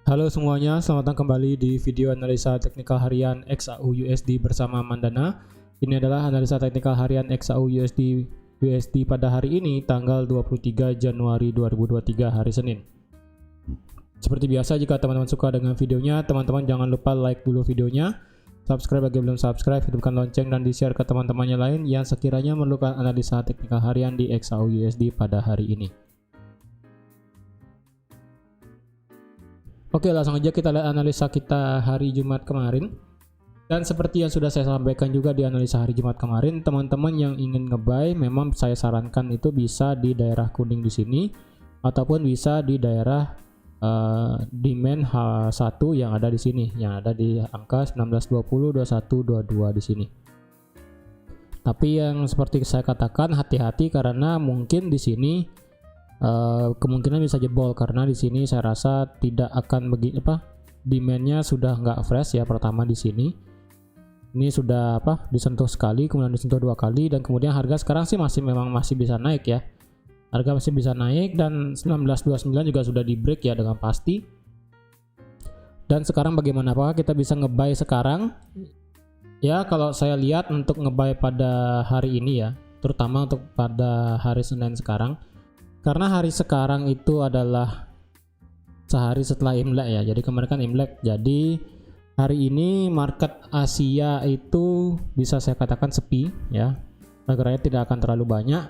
Halo semuanya, selamat datang kembali di video analisa teknikal harian XAU USD bersama Mandana. Ini adalah analisa teknikal harian XAU USD pada hari ini tanggal 23 Januari 2023 hari Senin. Seperti biasa, jika teman-teman suka dengan videonya, teman-teman jangan lupa like dulu videonya, subscribe bagi belum subscribe, hidupkan lonceng dan di-share ke teman-temannya lain yang sekiranya memerlukan analisa teknikal harian di XAU USD pada hari ini. Oke, langsung aja kita lihat analisa kita hari Jumat kemarin. Dan seperti yang sudah saya sampaikan juga di analisa hari Jumat kemarin, teman-teman yang ingin nge-buy memang saya sarankan itu bisa di daerah kuning di sini ataupun bisa di daerah demand H1 yang ada di sini, yang ada di angka 1920, 21, 22 di sini. Tapi yang seperti saya katakan, hati-hati karena mungkin di sini kemungkinan bisa jebol karena di sini saya rasa tidak akan demandnya sudah nggak fresh ya. Pertama di sini ini sudah disentuh sekali, kemudian disentuh dua kali, dan kemudian harga sekarang sih memang masih bisa naik ya, harga masih bisa naik, dan 1929 juga sudah di break ya dengan pasti. Dan sekarang bagaimana, apakah kita bisa nge-buy sekarang ya? Kalau saya lihat untuk nge-buy pada hari ini ya, terutama untuk pada hari Senin sekarang, karena hari sekarang itu adalah sehari setelah Imlek ya. Jadi kemarin kan Imlek. Jadi hari ini market Asia itu bisa saya katakan sepi ya. Pergerakannya tidak akan terlalu banyak.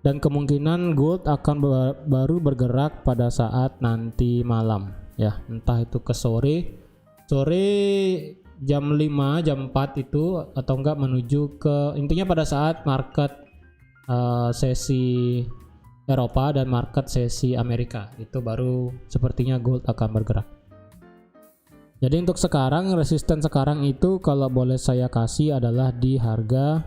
Dan kemungkinan gold akan baru bergerak pada saat nanti malam ya. Entah itu ke sore jam 5, jam 4 itu, atau enggak menuju ke, intinya pada saat market sesi Eropa dan market sesi Amerika itu baru sepertinya gold akan bergerak. Jadi untuk sekarang, resisten sekarang itu kalau boleh saya kasih adalah di harga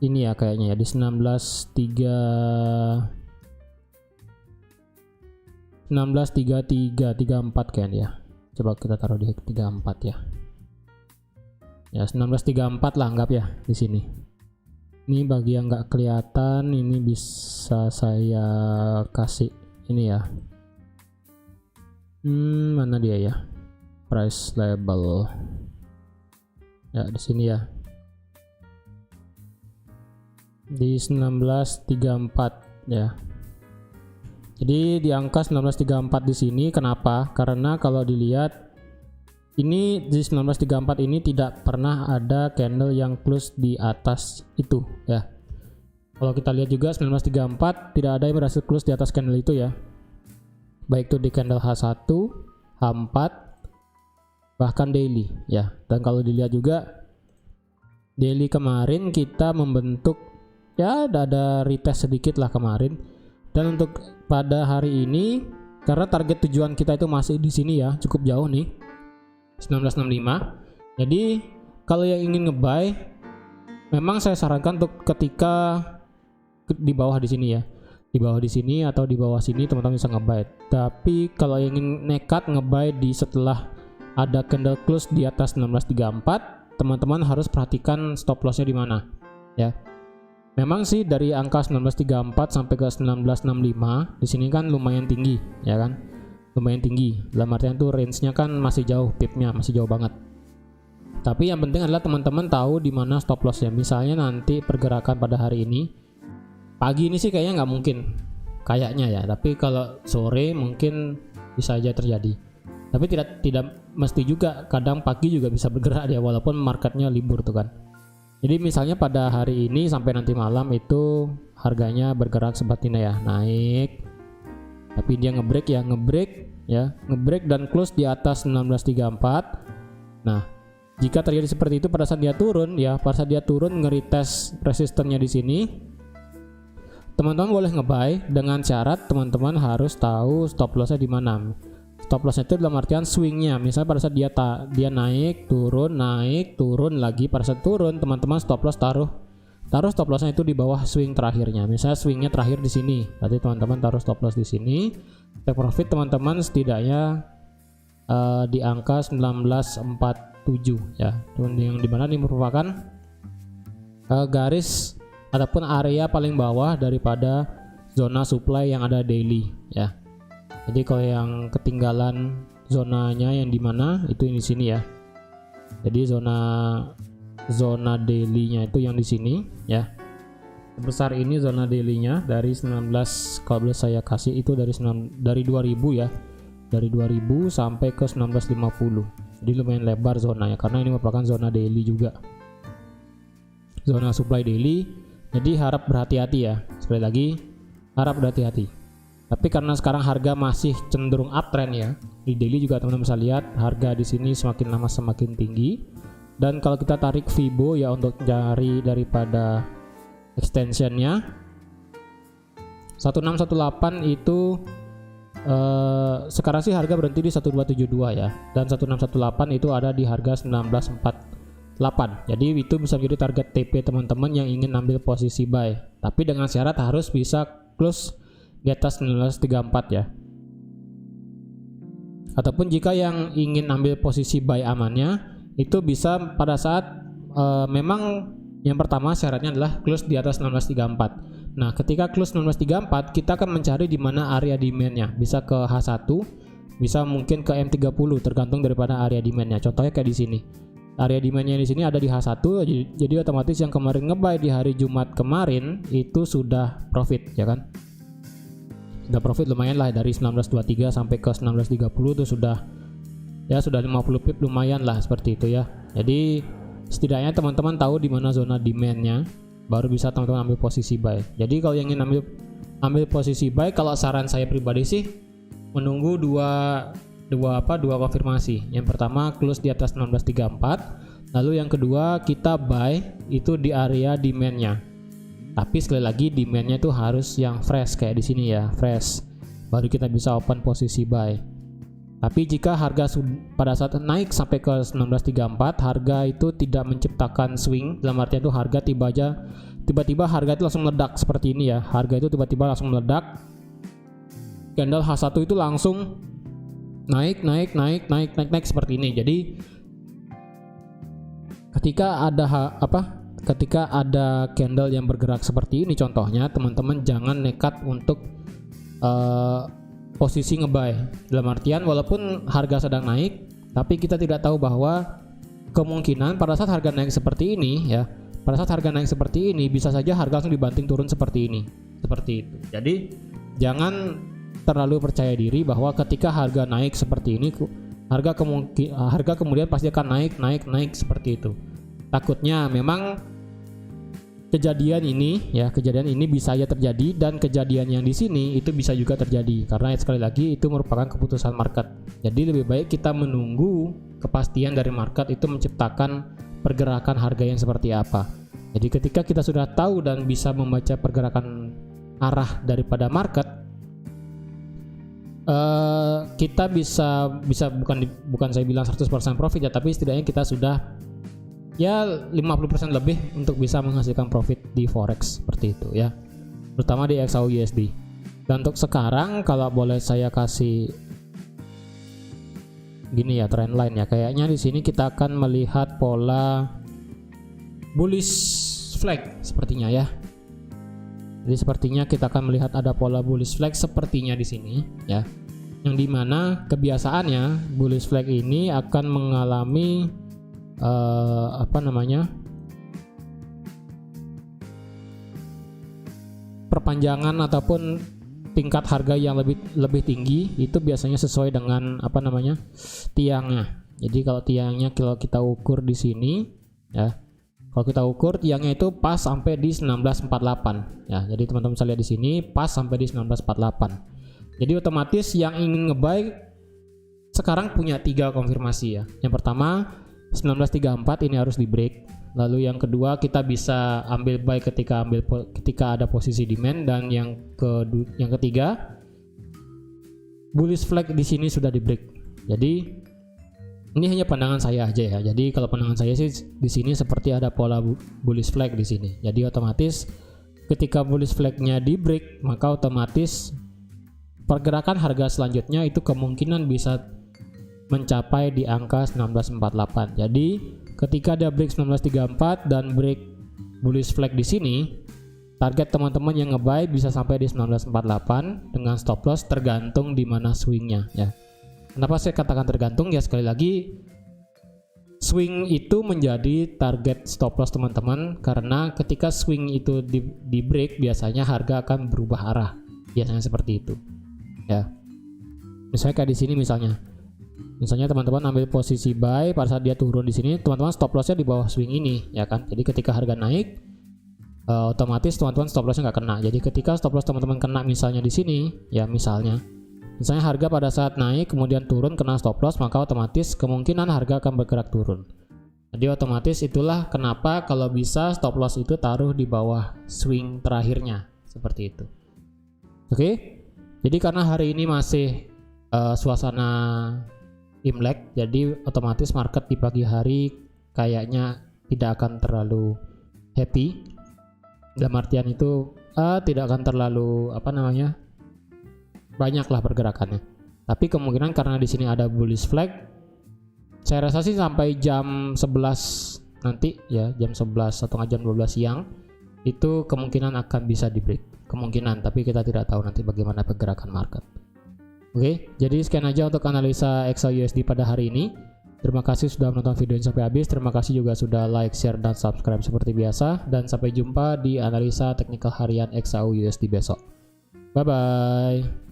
ini ya, kayaknya ya di 1933 kayaknya ya. Coba kita taruh di 34 ya. Ya 1934 lah anggap ya di sini. Ini bagi yang nggak kelihatan, ini bisa saya kasih ini ya. Mana dia ya? Price label. Ya di sini ya. Di 1934 ya. Jadi di angka 1934 di sini. Kenapa? Karena kalau dilihat ini di 1934 ini tidak pernah ada candle yang close di atas itu ya. Kalau kita lihat juga 1934 tidak ada yang berhasil close di atas candle itu ya. Baik itu di candle H1, H4, bahkan daily ya. Dan kalau dilihat juga daily kemarin kita membentuk ya, ada retest sedikit lah kemarin. Dan untuk pada hari ini, karena target tujuan kita itu masih di sini ya, cukup jauh nih, 1965. Jadi kalau yang ingin nge-buy memang saya sarankan untuk ketika di bawah di sini ya, di bawah di sini atau di bawah sini teman-teman bisa nge-buy. Tapi kalau yang ingin nekat nge-buy di setelah ada candle close di atas 1934, teman-teman harus perhatikan stop lossnya di mana ya. Memang sih dari angka 1934 sampai ke 1965 di sini kan lumayan tinggi ya kan, lumayan tinggi. Dalam artian tuh range-nya kan masih jauh, pipnya masih jauh banget. Tapi yang penting adalah teman-teman tahu di mana stop loss-nya. Misalnya nanti pergerakan pada hari ini, pagi ini sih kayaknya nggak mungkin, kayaknya ya. Tapi kalau sore mungkin bisa aja terjadi. Tapi tidak mesti juga. Kadang pagi juga bisa bergerak ya, walaupun marketnya libur tuh kan. Jadi misalnya pada hari ini sampai nanti malam itu harganya bergerak seperti ini ya, naik. Tapi dia ngebreak dan close di atas 1934. Nah, jika terjadi seperti itu pada saat dia turun ya, pada saat dia turun nge-retest resistennya di sini, teman-teman boleh nge-buy dengan syarat teman-teman harus tahu stop lossnya di mana. Stop lossnya itu dalam artian swingnya. Misalnya pada saat dia naik turun lagi, pada saat turun teman-teman stop loss taruh stop lossnya itu di bawah swing terakhirnya. Misalnya swingnya terakhir di sini, berarti teman-teman taruh stop loss di sini. Take profit teman-teman setidaknya di angka 1947 ya, yang dimana ini merupakan garis ataupun area paling bawah daripada zona supply yang ada daily ya. Jadi kalau yang ketinggalan zonanya yang di mana itu di sini ya. Jadi zona daily-nya itu yang di sini ya. Sebesar ini zona daily-nya dari 19, kalau boleh saya kasih itu dari 2000 ya. Dari 2000 sampai ke 1950. Jadi lumayan lebar zonanya karena ini merupakan zona daily juga. Zona supply daily. Jadi harap berhati-hati ya. Sekali lagi harap berhati-hati. Tapi karena sekarang harga masih cenderung uptrend ya, di daily juga teman-teman bisa lihat harga di sini semakin lama semakin tinggi. Dan kalau kita tarik Fibo ya untuk cari daripada extensionnya 1618 itu sekarang sih harga berhenti di 1272 ya, dan 1618 itu ada di harga 1948. Jadi itu bisa menjadi target TP teman-teman yang ingin ambil posisi buy, tapi dengan syarat harus bisa close di atas 1934 ya. Ataupun jika yang ingin ambil posisi buy amannya itu bisa pada saat memang yang pertama syaratnya adalah close di atas 1934. Nah, ketika close 1934 kita akan mencari di mana area demand-nya. Bisa ke H1, bisa mungkin ke M30 tergantung daripada area demand-nya. Contohnya kayak di sini. Area demand-nya di sini ada di H1, jadi otomatis yang kemarin nge-buy di hari Jumat kemarin itu sudah profit ya kan. Sudah profit lumayan lah dari 1923 sampai ke 1930 itu sudah 50 pip lumayan lah seperti itu ya. Jadi setidaknya teman-teman tahu di mana zona demand-nya, baru bisa teman-teman ambil posisi buy. Jadi kalau yang ingin ambil posisi buy, kalau saran saya pribadi sih menunggu dua konfirmasi. Yang pertama close di atas 1934, lalu yang kedua kita buy itu di area demand-nya. Tapi sekali lagi demand-nya itu harus yang fresh kayak di sini ya, fresh. Baru kita bisa open posisi buy. Tapi jika harga pada saat naik sampai ke 1934, harga itu tidak menciptakan swing, dalam artian itu harga tiba-tiba harga itu langsung meledak seperti ini ya. Harga itu tiba-tiba langsung meledak. Candle H1 itu langsung naik seperti ini. Jadi ketika ada candle yang bergerak seperti ini contohnya, teman-teman jangan nekat untuk posisi ngebuy. Dalam artian walaupun harga sedang naik, tapi kita tidak tahu bahwa kemungkinan pada saat harga naik seperti ini ya, pada saat harga naik seperti ini bisa saja harga langsung dibanting turun seperti ini, seperti itu. Jadi jangan terlalu percaya diri bahwa ketika harga naik seperti ini harga kemudian pasti akan naik seperti itu. Takutnya memang kejadian ini bisa ya terjadi, dan kejadian yang di sini itu bisa juga terjadi karena sekali lagi itu merupakan keputusan market. Jadi lebih baik kita menunggu kepastian dari market itu menciptakan pergerakan harga yang seperti apa. Jadi ketika kita sudah tahu dan bisa membaca pergerakan arah daripada market, kita bisa bukan saya bilang 100% profit ya, tapi setidaknya kita sudah ya 50% lebih untuk bisa menghasilkan profit di forex seperti itu ya, terutama di XAUUSD. Dan untuk sekarang kalau boleh saya kasih gini ya, trend line ya, kayaknya di sini kita akan melihat pola bullish flag sepertinya ya. Jadi sepertinya kita akan melihat ada pola bullish flag sepertinya di sini ya, yang dimana kebiasaannya bullish flag ini akan mengalami perpanjangan ataupun tingkat harga yang lebih tinggi itu biasanya sesuai dengan tiangnya. Jadi kalau tiangnya kalau kita ukur di sini ya, kalau kita ukur tiangnya itu pas sampai di 1948 ya. Jadi teman-teman bisa lihat di sini pas sampai di 1948. Jadi otomatis yang ingin ngebuy sekarang punya 3 konfirmasi ya. Yang pertama 1934 ini harus di break. Lalu yang kedua kita bisa ambil buy ketika ada posisi demand, dan yang ketiga bullish flag di sini sudah di break. Jadi ini hanya pandangan saya aja ya. Jadi kalau pandangan saya sih di sini seperti ada pola bullish flag di sini. Jadi otomatis ketika bullish flagnya di break, maka otomatis pergerakan harga selanjutnya itu kemungkinan bisa mencapai di angka 1948. Jadi ketika ada break 1934 dan break bullish flag di sini, Target teman-teman yang nge-buy bisa sampai di 1948 dengan stop loss tergantung di mana swingnya ya. Kenapa saya katakan tergantung ya, sekali lagi swing itu menjadi target stop loss teman-teman, karena ketika swing itu di break biasanya harga akan berubah arah, biasanya seperti itu ya. Misalnya kayak di sini misalnya teman-teman ambil posisi buy pada saat dia turun di sini, teman-teman stop lossnya di bawah swing ini ya kan. Jadi ketika harga naik otomatis teman-teman stop lossnya nggak kena. Jadi ketika stop loss teman-teman kena misalnya di sini ya, misalnya harga pada saat naik kemudian turun kena stop loss, maka otomatis kemungkinan harga akan bergerak turun. Jadi otomatis itulah kenapa kalau bisa stop loss itu taruh di bawah swing terakhirnya seperti itu. Oke. Jadi karena hari ini masih suasana Imlek, jadi otomatis market di pagi hari kayaknya tidak akan terlalu happy. Dalam artian itu tidak akan terlalu banyaklah pergerakannya. Tapi kemungkinan karena di sini ada bullish flag, saya rasa sih sampai jam 11 nanti ya, jam 11 atau jam 12 siang itu kemungkinan akan bisa di break. Kemungkinan, tapi kita tidak tahu nanti bagaimana pergerakan market. Oke, jadi sekian aja untuk analisa XAUUSD pada hari ini. Terima kasih sudah menonton video ini sampai habis. Terima kasih juga sudah like, share, dan subscribe seperti biasa. Dan sampai jumpa di analisa teknikal harian XAUUSD besok. Bye-bye.